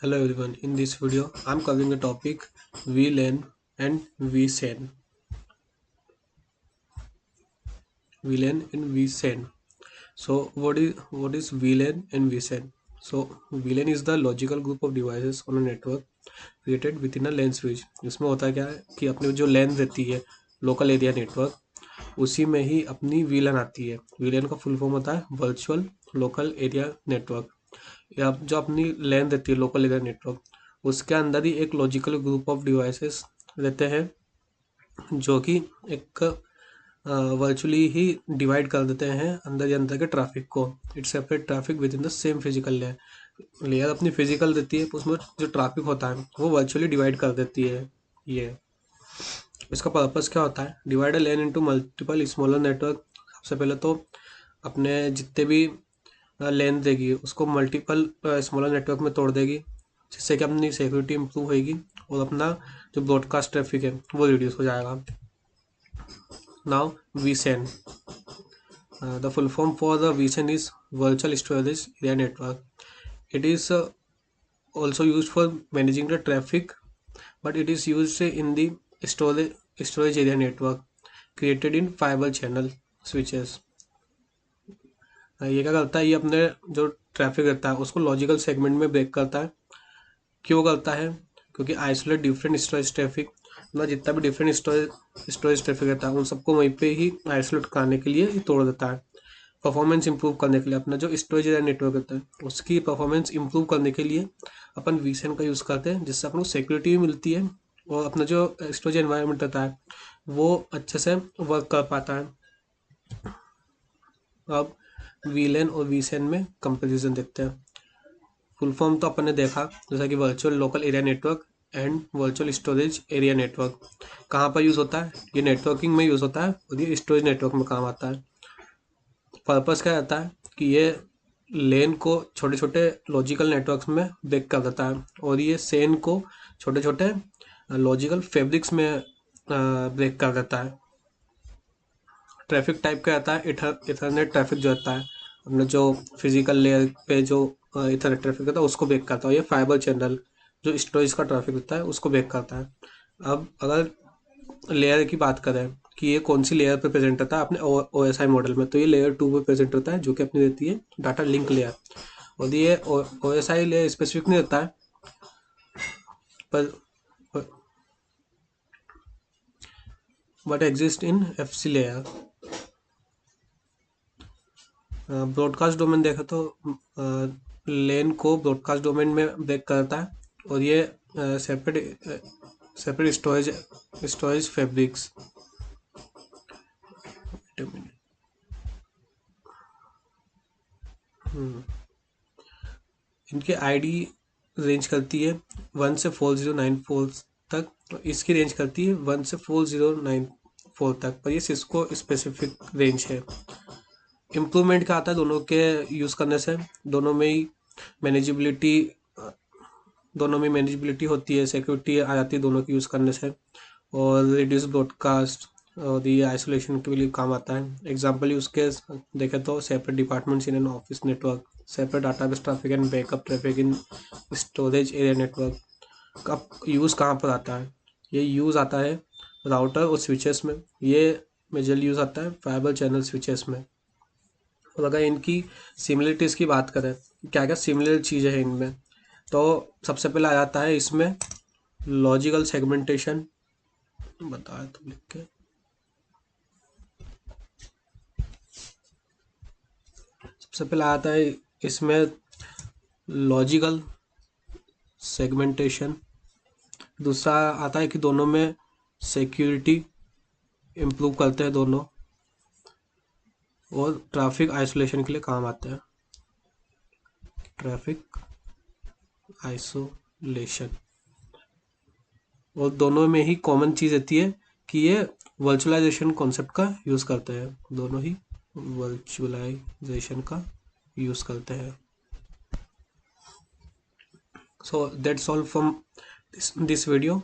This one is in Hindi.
Hello everyone, in this video I'm covering the topic VLAN and vSAN. VLAN and vSAN. So what is VLAN and vSAN? So VLAN is the logical group of devices on a network created within a LAN switch. इसमें होता क्या है कि अपने जो LAN रहती है लोकल एरिया नेटवर्क उसी में ही अपनी VLAN आती है। VLAN का फुल फॉर्म होता है वर्चुअल लोकल एरिया नेटवर्क। या जो अपनी LAN रहती है लोकल एरिया नेटवर्क उसके अंदर ही एक लॉजिकल ग्रुप ऑफ डिवाइसेस रहते हैं जो कि एक वर्चुअली ही डिवाइड कर देते हैं अंदर ही अंदर के ट्रैफिक को। It separate traffic with in the same physical layer. Layer अपनी फिजिकल देती है उसमें जो ट्रैफिक होता है वो वर्चुअली डिवाइड कर देती है। ये इसका पर्पस क्या होता है? डिवाइड अ लेन इनटू मल्टीपल स्मॉलर नेटवर्क। सबसे पहले तो अपने जितने भी लेन देगी उसको मल्टीपल स्मॉलर नेटवर्क में तोड़ देगी जिससे कि अपनी सिक्योरिटी इंप्रूव होगी और अपना जो ब्रॉडकास्ट ट्रैफिक है वो रिड्यूस हो जाएगा। Now vSAN, the full form for the vSAN is virtual storage area network. It is also used for managing the traffic, but it is used in the storage area network created in fiber channel switches। ये क्या करता है? ये अपने जो ट्रैफिक रहता है उसको लॉजिकल सेगमेंट में ब्रेक करता है। क्यों करता है? क्योंकि आइसोलेट डिफरेंट स्टोरेज ट्रैफिक, मतलब जितना भी डिफरेंट स्टोरेज ट्रैफिक रहता है उन सबको वहीं पे ही आइसोलेट करने के लिए तोड़ देता है। परफॉर्मेंस इंप्रूव करने के लिए अपना जो स्टोरेज एरिया नेटवर्क होता है उसकी परफॉर्मेंस इंप्रूव करने के लिए अपन vSAN का यूज़ करते हैं जिससे अपन को सिक्योरिटी भी मिलती है और अपना जो स्टोरेज एनवायरनमेंट रहता है वो अच्छे से वर्क कर पाता है। अब VLAN और vSAN में कंपेरिजन देखते हैं। फुल फॉर्म तो अपन ने देखा जैसा कि virtual local area network and virtual storage area network. कहाँ पर यूज़ होता है? ये नेटवर्किंग में यूज़ होता है और ये स्टोरेज नेटवर्क में काम आता है। पर्पस क्या रहता है कि ये लेन को छोटे छोटे लॉजिकल नेटवर्क्स में ब्रेक कर देता है और ये सेन को छोटे छोटे लॉजिकल फैब्रिक्स में ब्रेक कर देता है। ट्रैफिक टाइप का रहता है इथरनेट ट्रैफिक जो रहता है अपने जो फिजिकल लेयर पे जो इथरनेट ट्रैफिक रहता है उसको ब्रेक करता है। ये फाइबर चैनल जो स्टोरेज का ट्रैफिक होता है उसको ब्रेक करता है। अब अगर लेयर की बात करें कि ये कौन सी लेयर पे प्रेजेंट होता है अपने OSI मॉडल में, तो ये लेयर 2 पे प्रेजेंट होता है जो कि अपनी रहती है डाटा लिंक लेयर। और ये OSI लेयर स्पेसिफिक नहीं रहता है पर but exist in FC layer. Broadcast domain देखा तो लेन को ब्रॉडकास्ट डोमेन में ब्रेक करता है और ये सेपरेट स्टोरेज फैब्रिक्स। इनके आईडी रेंज करती है 1 से 4094 तक, तो इसकी रेंज करती है 1 से 4094 तक, पर ये सिस्को स्पेसिफिक रेंज है। इम्प्रूवमेंट क्या आता है दोनों के यूज़ करने से? मैनेजिबिलिटी दोनों में मैनेजिबिलिटी होती है, सिक्योरिटी आ जाती है दोनों की यूज़ करने से, और रिड्यूस ब्रॉडकास्ट और ये आइसोलेशन के लिए काम आता है। एग्जाम्पल यूज के देखें तो separate departments in an office network, separate database traffic and backup traffic in storage area network. अब यूज़ कहाँ पर आता है? ये यूज़ आता है राउटर और स्विचेस में। ये मेजरली यूज़ आता है फाइबर चैनल स्विचेस में। और अगर इनकी सिमिलरिटीज़ की बात करें क्या क्या सिमिलर चीज़ें हैं इनमें, तो सबसे पहले आ जाता है इसमें लॉजिकल सेगमेंटेशन। बताया तो लिख के, सबसे पहले आता है इसमें लॉजिकल सेगमेंटेशन। दूसरा आता है कि दोनों में सिक्योरिटी इम्प्रूव करते हैं दोनों, और ट्रैफिक आइसोलेशन के लिए काम आते हैं। ट्रैफिक आइसोलेशन, और दोनों में ही कॉमन चीज़ रहती है कि ये वर्चुअलाइजेशन कॉन्सेप्ट का यूज़ करते हैं। दोनों ही वर्चुअलाइजेशन का यूज़ करते हैं। So that's all from this video.